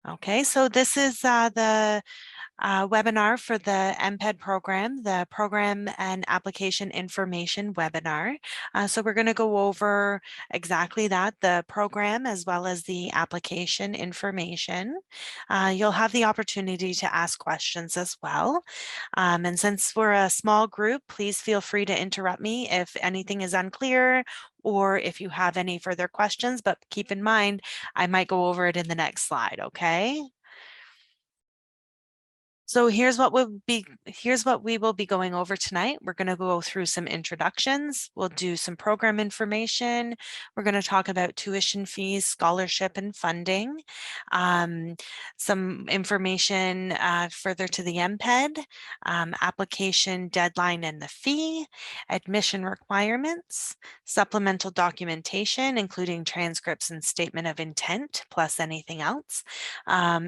Okay, so this is the webinar for the MPEd program, the Program and Application Information webinar. So we're going to go over exactly that, the program as well as the application information. You'll have the opportunity to ask questions as well. And since we're a small group, please feel free to interrupt me if anything is unclear or if you have any further questions, but keep in mind, I might go over it in the next slide, okay? So here's what we will be going over tonight. We're going to go through some introductions. We'll do some program information. We're going to talk about tuition fees, scholarship and funding, some information further to the MPEd, application deadline and the fee, admission requirements, supplemental documentation, including transcripts and statement of intent, plus anything else,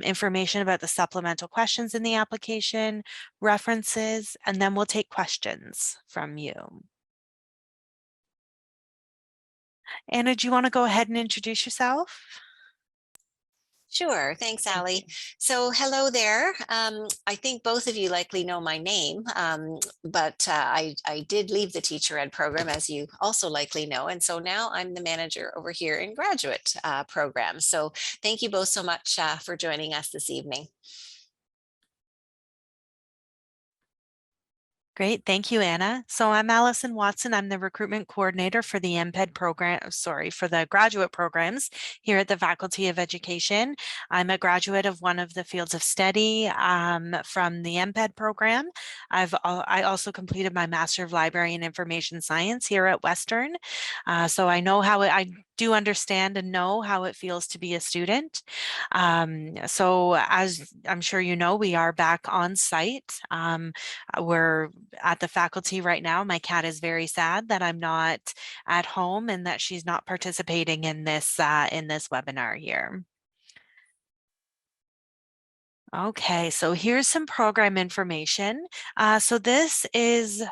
information about the supplemental questions in the application, references, and then we'll take questions from you. Anna, do you want to go ahead and introduce yourself? Sure. Thanks, Allie. So hello there. I think both of you likely know my name, but I did leave the teacher ed program, as you also likely know. And so now I'm the manager over here in graduate program. So thank you both so much for joining us this evening. Great, thank you, Anna. So I'm Allison Watson. I'm the recruitment coordinator for the MPEd program, for the graduate programs here at the Faculty of Education. I'm a graduate of one of the fields of study from the MPEd program. I also completed my Master of Library and Information Science here at Western. So I know I do understand and know how it feels to be a student. So as I'm sure you know, we are back on site. We're at the faculty right now. My cat is very sad that I'm not at home and that she's not participating in this webinar here. Okay, so here's some program information. So this is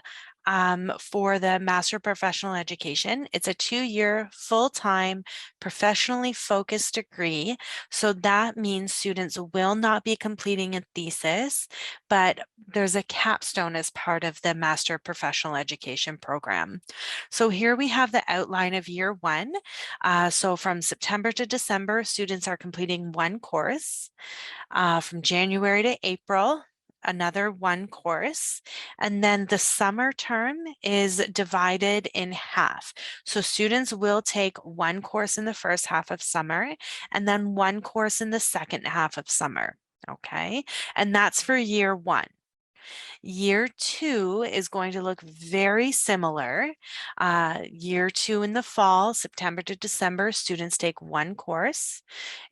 for the Master of Professional Education. It's a 2-year full-time professionally focused degree. So that means students will not be completing a thesis, but there's a capstone as part of the Master of Professional Education program. So here we have the outline of year 1. So from September to December, students are completing one course. From January to April, another one course, and then the summer term is divided in half. So students will take one course in the first half of summer and then one course in the second half of summer. Okay, and that's for year 1. Year 2 is going to look very similar. Year 2 in the fall, September to December, students take one course.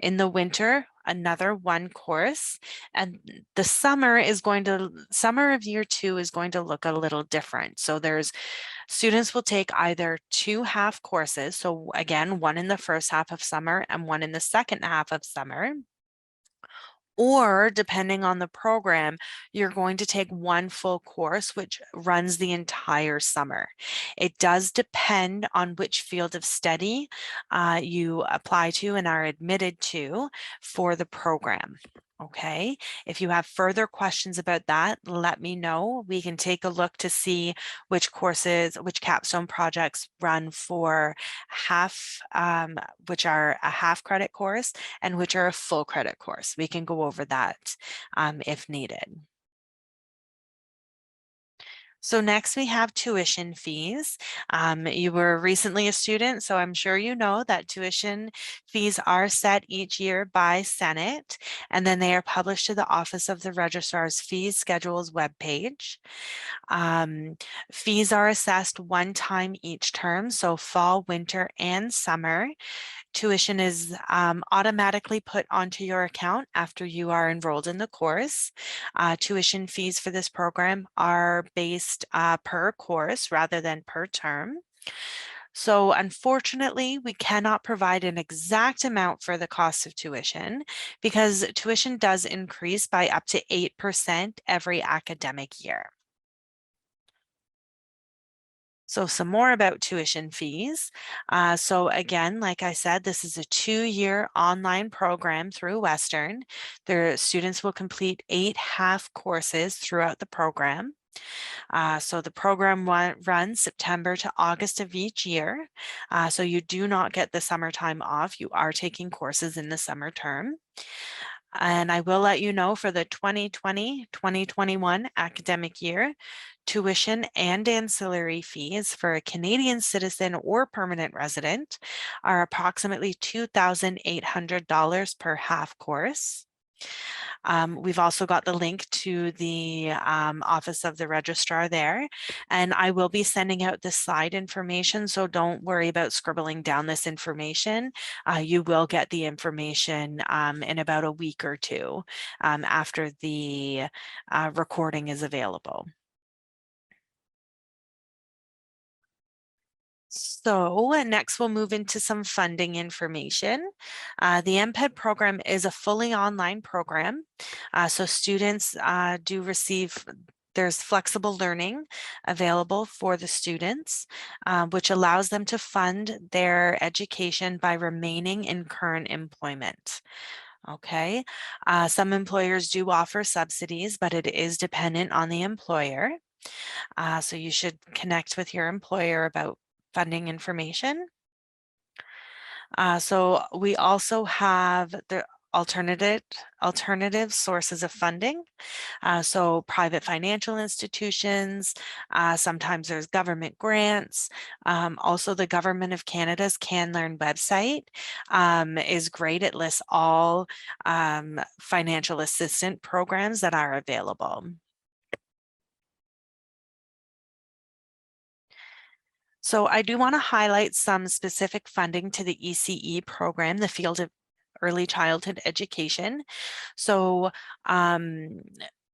In the winter, another one course. And the summer of year 2 is going to look a little different. So students will take either 2 half courses. So again, one in the first half of summer and one in the second half of summer. Or depending on the program, you're going to take one full course, which runs the entire summer. It does depend on which field of study you apply to and are admitted to for the program. Okay, if you have further questions about that, let me know. We can take a look to see which capstone projects run for which are a half credit course and which are a full credit course. We can go over that if needed. So next we have tuition fees. You were recently a student, so I'm sure you know that tuition fees are set each year by Senate, and then they are published to the Office of the Registrar's Fees Schedules webpage. Fees are assessed one time each term, so fall, winter, and summer. Tuition is automatically put onto your account after you are enrolled in the course. Tuition fees for this program are based per course rather than per term. So unfortunately, we cannot provide an exact amount for the cost of tuition because tuition does increase by up to 8% every academic year. So some more about tuition fees. So again, like I said, this is a 2-year online program through Western. Their students will complete 8 half courses throughout the program. So the program runs September to August of each year. So you do not get the summertime off. You are taking courses in the summer term. And I will let you know for the 2020-2021 academic year, tuition and ancillary fees for a Canadian citizen or permanent resident are approximately $2,800 per half course. We've also got the link to the Office of the Registrar there, and I will be sending out the slide information, so don't worry about scribbling down this information. You will get the information in about a week or two after the recording is available. So next we'll move into some funding information. The MPEd program is a fully online program. So students do receive, there's flexible learning available for the students, which allows them to fund their education by remaining in current employment. Okay, some employers do offer subsidies, but it is dependent on the employer. So you should connect with your employer about funding information. So we also have the alternative sources of funding. So private financial institutions, sometimes there's government grants. Also the Government of Canada's Can Learn website is great. It lists all financial assistance programs that are available. So I do want to highlight some specific funding to the ECE program, the field of early childhood education. So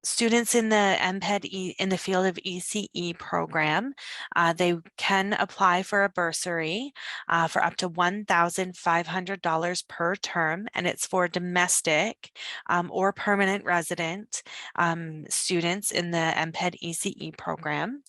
students in the MPEd in the field of ECE program, they can apply for a bursary for up to $1,500 per term, and it's for domestic or permanent resident students in the MPEd ECE program.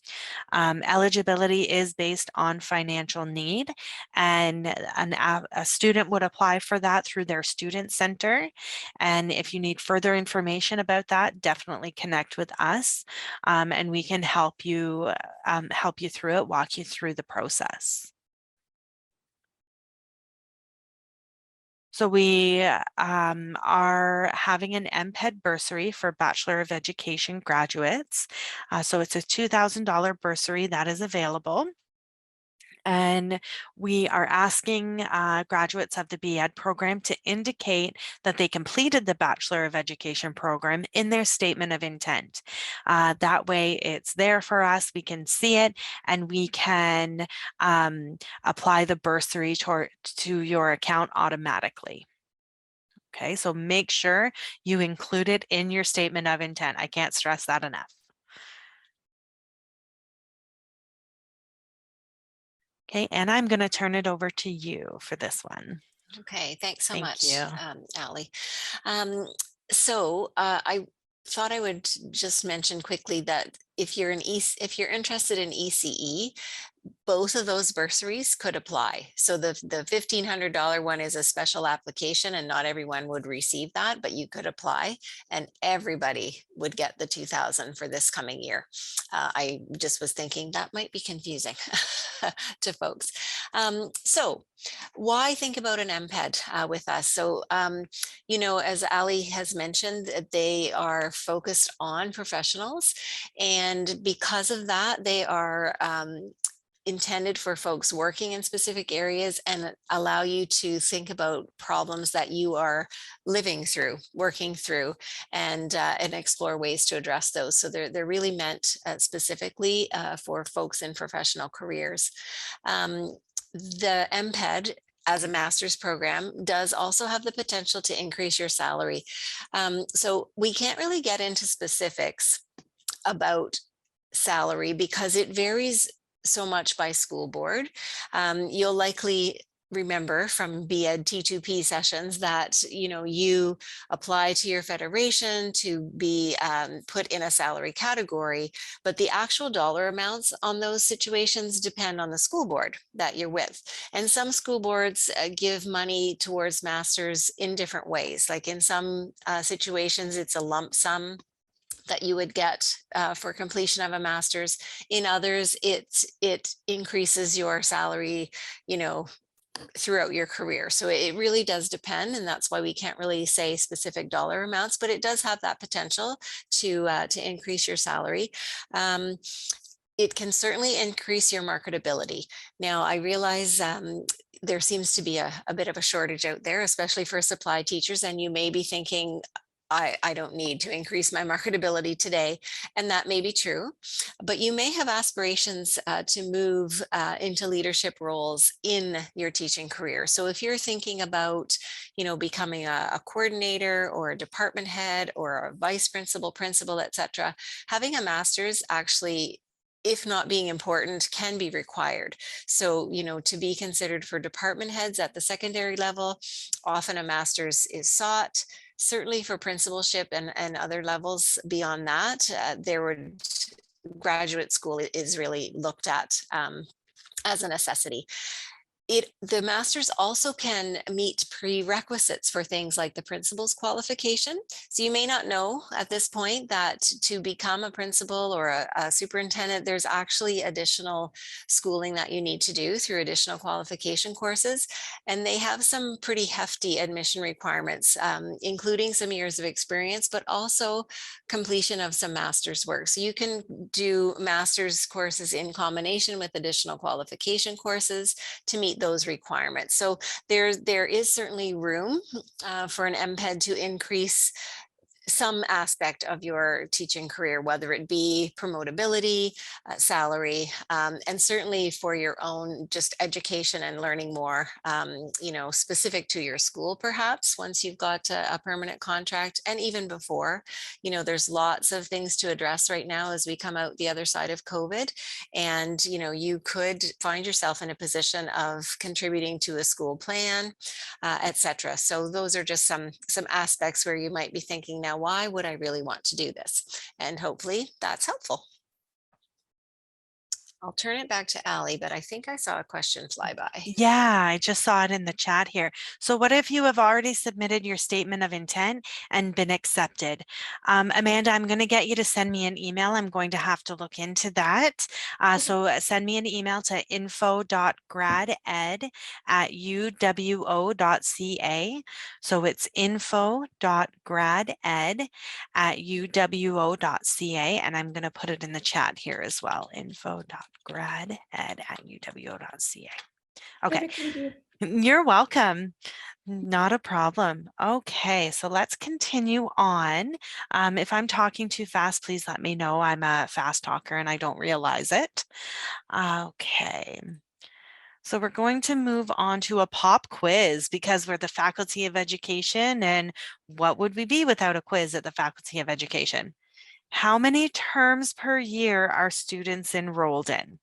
Eligibility is based on financial need, and a student would apply for that through their student center. And if you need further information about that, definitely connect with us, and we can help you through it, walk you through the process. So we are having an MPEd bursary for Bachelor of Education graduates. So it's a $2,000 bursary that is available. And we are asking graduates of the BEd program to indicate that they completed the Bachelor of Education program in their statement of intent. That way it's there for us, we can see it, and we can apply the bursary to your account automatically. Okay, so make sure you include it in your statement of intent. I can't stress that enough. Okay, and I'm going to turn it over to you for this one. Okay, thanks so Thank much, you. Allie. I thought I would just mention quickly that if you're interested in ECE, both of those bursaries could apply. So the $1,500 one is a special application, and not everyone would receive that, but you could apply, and everybody would get the 2,000 for this coming year. I just was thinking that might be confusing to folks. So why think about an MPEd with us? So, you know, as Ali has mentioned, they are focused on professionals, and because of that, they are intended for folks working in specific areas and allow you to think about problems that you are living through, working through, and explore ways to address those. So they're really meant specifically for folks in professional careers. The MPEd as a master's program does also have the potential to increase your salary. So we can't really get into specifics about salary because it varies so much by school board. You'll likely remember from BEd T2P sessions that, you apply to your federation to be put in a salary category, but the actual dollar amounts on those situations depend on the school board that you're with. And some school boards give money towards masters in different ways. Like in some situations, it's a lump sum that you would get for completion of a master's. In others, it increases your salary, throughout your career. So it really does depend, and that's why we can't really say specific dollar amounts, but it does have that potential to increase your salary. It can certainly increase your marketability. Now, I realize there seems to be a bit of a shortage out there, especially for supply teachers, and you may be thinking, I don't need to increase my marketability today. And that may be true, but you may have aspirations to move into leadership roles in your teaching career. So if you're thinking about, becoming a coordinator or a department head or a vice principal, principal, etc., having a master's actually, if not being important, can be required. So, to be considered for department heads at the secondary level, often a master's is sought. Certainly for principalship and other levels beyond that, graduate school is really looked at as a necessity. The master's also can meet prerequisites for things like the principal's qualification. So you may not know at this point that to become a principal or a superintendent, there's actually additional schooling that you need to do through additional qualification courses. And they have some pretty hefty admission requirements, including some years of experience, but also completion of some master's work. So you can do master's courses in combination with additional qualification courses to meet those requirements. So there is certainly room for an MPEd to increase some aspect of your teaching career, whether it be promotability, salary, and certainly for your own just education and learning more, specific to your school, perhaps once you've got a permanent contract. And even before, there's lots of things to address right now as we come out the other side of COVID. And, you could find yourself in a position of contributing to a school plan, etc. So those are just some aspects where you might be thinking, now, why would I really want to do this? And hopefully that's helpful. I'll turn it back to Allie, but I think I saw a question fly by. Yeah, I just saw it in the chat here. So what if you have already submitted your statement of intent and been accepted? Amanda, I'm going to get you to send me an email. I'm going to have to look into that. So send me an email to info.graded@uwo.ca. So it's info.graded@uwo.ca. And I'm going to put it in the chat here as well. info.graded@uwo.ca. Okay. Perfect, thank you. You're welcome. Not a problem. Okay, so let's continue on. If I'm talking too fast, please let me know. I'm a fast talker and I don't realize it. Okay. So we're going to move on to a pop quiz because we're the Faculty of Education, and what would we be without a quiz at the Faculty of Education? How many terms per year are students enrolled in?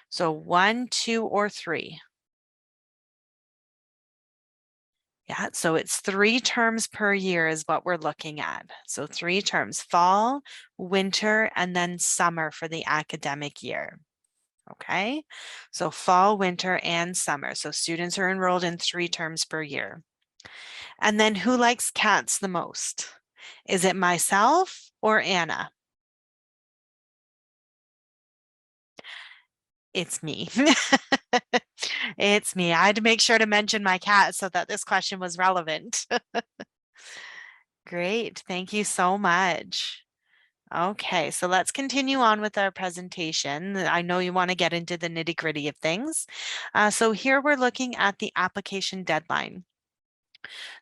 So 1, 2, or 3? Yeah, so it's 3 terms per year is what we're looking at. So 3 terms, fall, winter, and then summer for the academic year. Okay, so fall, winter, and summer. So students are enrolled in 3 terms per year. And then who likes cats the most? Is it myself or Anna? It's me. It's me. I had to make sure to mention my cat so that this question was relevant. Great. Thank you so much. Okay, so let's continue on with our presentation. I know you want to get into the nitty-gritty of things. So here we're looking at the application deadline.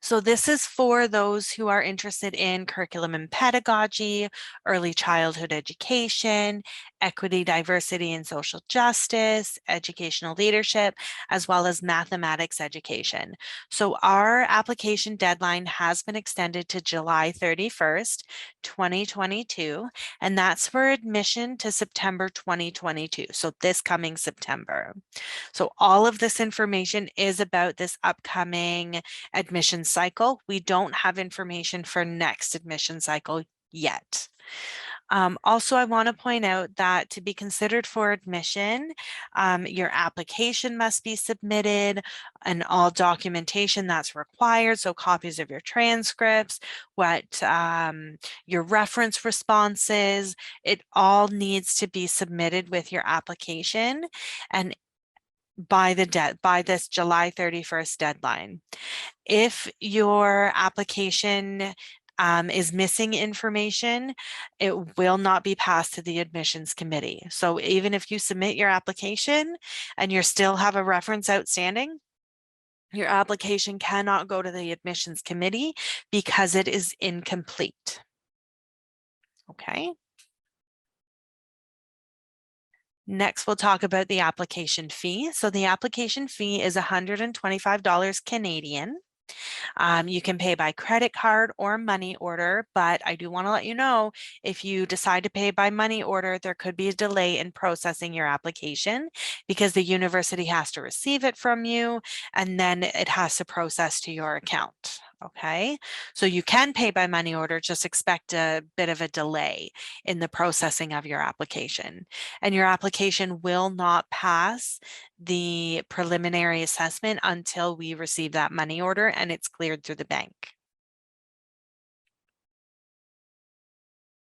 So this is for those who are interested in curriculum and pedagogy, early childhood education, equity, diversity, and social justice, educational leadership, as well as mathematics education. So our application deadline has been extended to July 31st, 2022, and that's for admission to September 2022. So this coming September. So all of this information is about this upcoming admission cycle. We don't have information for next admission cycle yet. Also, I want to point out that to be considered for admission, your application must be submitted and all documentation that's required. So copies of your transcripts, your reference responses, it all needs to be submitted with your application and by this July 31st deadline. If your application is missing information, it will not be passed to the admissions committee. So even if you submit your application and you still have a reference outstanding, your application cannot go to the admissions committee because it is incomplete. Okay. Next, we'll talk about the application fee. So the application fee is $125 Canadian. You can pay by credit card or money order, but I do want to let you know if you decide to pay by money order, there could be a delay in processing your application because the university has to receive it from you and then it has to process to your account. Okay, so you can pay by money order, just expect a bit of a delay in the processing of your application. And your application will not pass the preliminary assessment until we receive that money order and it's cleared through the bank.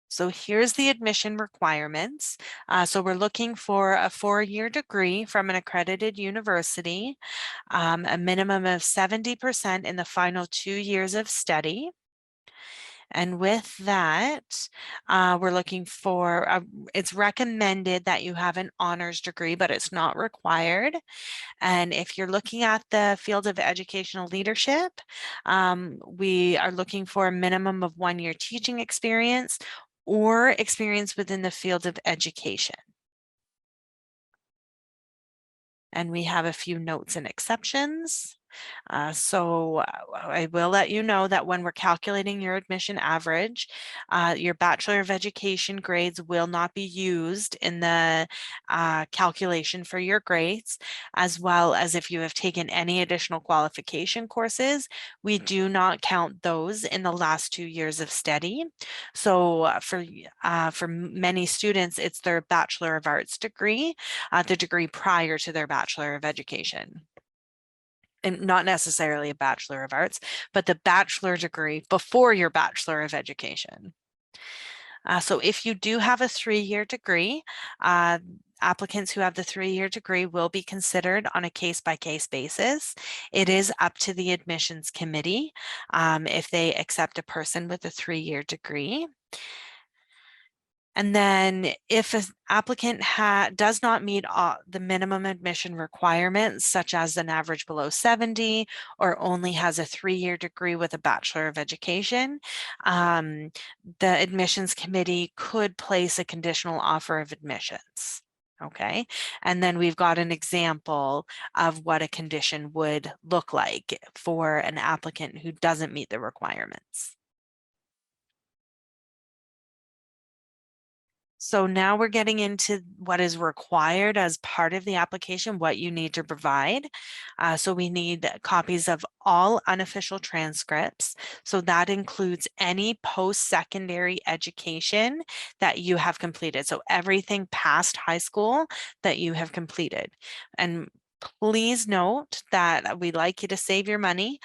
So here's the admission requirements. So we're looking for a 4-year degree from an accredited university, a minimum of 70% in the final 2 years of study. And with that, we're looking for, it's recommended that you have an honors degree, but it's not required. And if you're looking at the field of educational leadership, we are looking for a minimum of 1 year teaching experience or experience within the field of education. And we have a few notes and exceptions. So I will let you know that when we're calculating your admission average, your Bachelor of Education grades will not be used in the calculation for your grades, as well as if you have taken any additional qualification courses, we do not count those in the last 2 years of study. So for many students, it's their Bachelor of Arts degree, the degree prior to their Bachelor of Education. And not necessarily a Bachelor of Arts, but the bachelor degree before your Bachelor of Education. So if you do have a 3-year degree, applicants who have the 3-year degree will be considered on a case-by-case basis. It is up to the admissions committee if they accept a person with a 3-year degree. And then if an applicant does not meet the minimum admission requirements, such as an average below 70, or only has a 3-year degree with a Bachelor of Education, the admissions committee could place a conditional offer of admissions. Okay, and then we've got an example of what a condition would look like for an applicant who doesn't meet the requirements. So now we're getting into what is required as part of the application, what you need to provide. So we need copies of all unofficial transcripts. So that includes any post-secondary education that you have completed. So everything past high school that you have completed. And please note that we'd like you to save your money.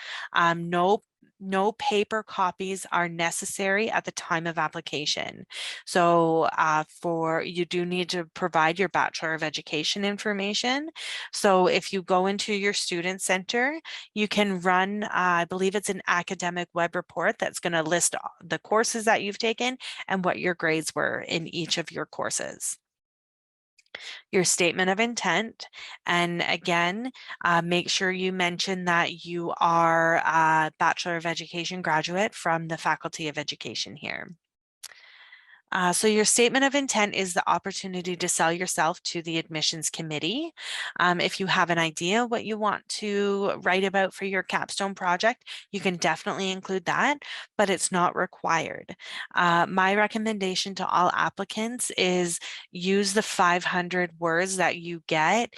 No paper copies are necessary at the time of application. So you do need to provide your Bachelor of Education information. So if you go into your student center, you can run, I believe it's an academic web report that's going to list the courses that you've taken and what your grades were in each of your courses. your statement of intent. And again, make sure you mention that you are a Bachelor of Education graduate from the Faculty of Education here. So your statement of intent is the opportunity to sell yourself to the admissions committee. If you have an idea what you want to write about for your capstone project, you can definitely include that, but it's not required. My recommendation to all applicants is use the 500 words that you get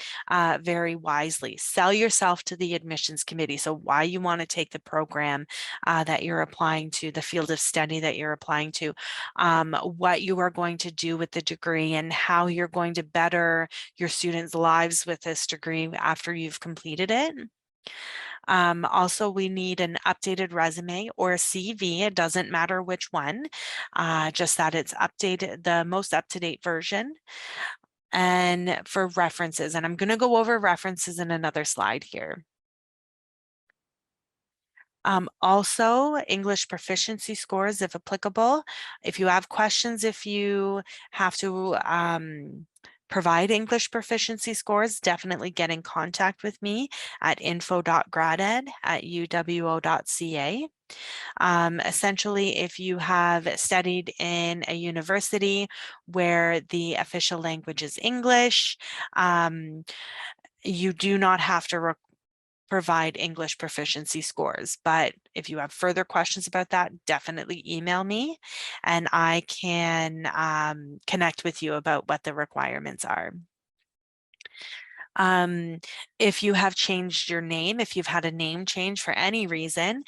very wisely. Sell yourself to the admissions committee. So why you want to take the program that you're applying to, the field of study that you're applying to, what you are going to do with the degree and how you're going to better your students' lives with this degree after you've completed it. Also, we need an updated resume or a CV. It doesn't matter which one, just that it's updated, the most up-to-date version. And for references, and I'm going to go over references in another slide here. Also, English proficiency scores, if applicable. If you have questions, if you have to provide English proficiency scores, definitely get in contact with me at info.graded@uwo.ca. Essentially, if you have studied in a university where the official language is English, you do not have to provide English proficiency scores. But if you have further questions about that, definitely email me and I can connect with you about what the requirements are. If you have changed your name, if you've had a name change for any reason,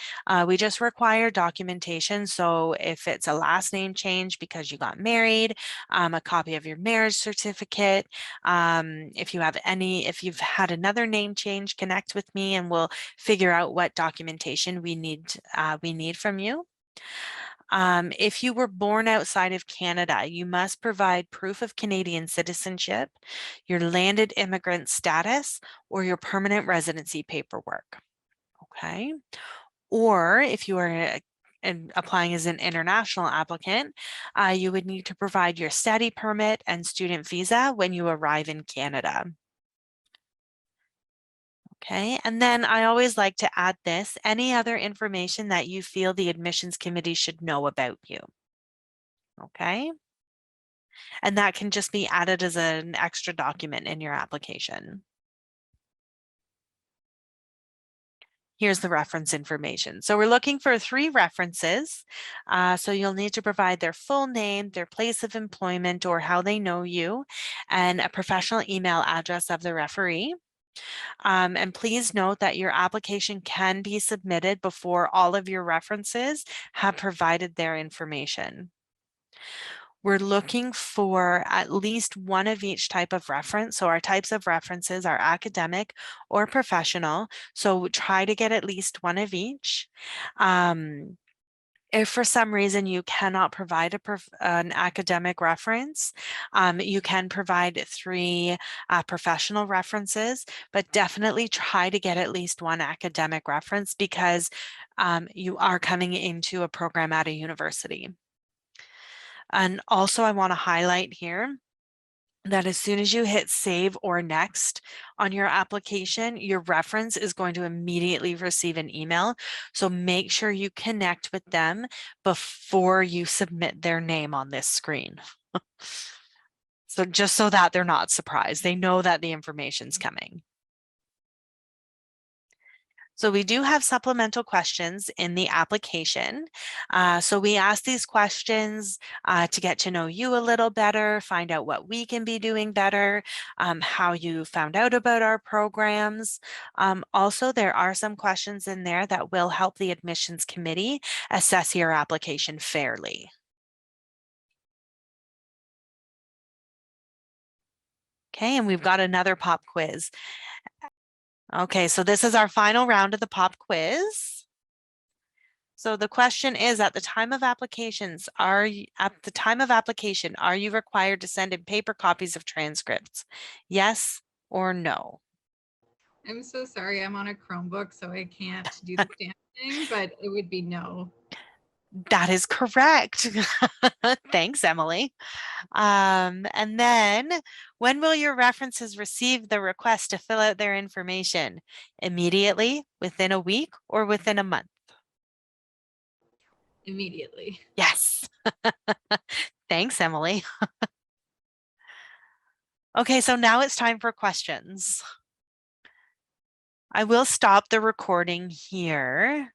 we just require documentation. So if it's a last name change because you got married, a copy of your marriage certificate. If you've had another name change, connect with me and we'll figure out what documentation we need from you. If you were born outside of Canada, you must provide proof of Canadian citizenship, your landed immigrant status, or your permanent residency paperwork. Okay. Or if you are applying as an international applicant, you would need to provide your study permit and student visa when you arrive in Canada. Okay, and then I always like to add this, any other information that you feel the admissions committee should know about you. Okay, and that can just be added as an extra document in your application. Here's the reference information. So we're looking for 3 references. So you'll need to provide their full name, their place of employment or how they know you, and a professional email address of the referee. And please note that your application can be submitted before all of your references have provided their information. We're looking for at least one of each type of reference. So our types of references are academic or professional. So try to get at least one of each. If for some reason you cannot provide an academic reference, you can provide 3 professional references, but definitely try to get at least one academic reference because you are coming into a program at a university. And also I want to highlight here that as soon as you hit save or next on your application, your reference is going to immediately receive an email. So make sure you connect with them before you submit their name on this screen. So just so that they're not surprised, they know that the information's coming. So we do have supplemental questions in the application. So we ask these questions to get to know you a little better, find out what we can be doing better, how you found out about our programs. Also, there are some questions in there that will help the admissions committee assess your application fairly. Okay, and we've got another pop quiz. Okay, so this is our final round of the pop quiz. So the question is, at the time of application, are you required to send in paper copies of transcripts? Yes or no? I'm so sorry. I'm on a Chromebook, so I can't do the stamping, but it would be no. That is correct. Thanks, Emily. And then when will your references receive the request to fill out their information? Immediately, within a week, or within a month? Immediately. Yes. Thanks, Emily. Okay, so now it's time for questions. I will stop the recording here.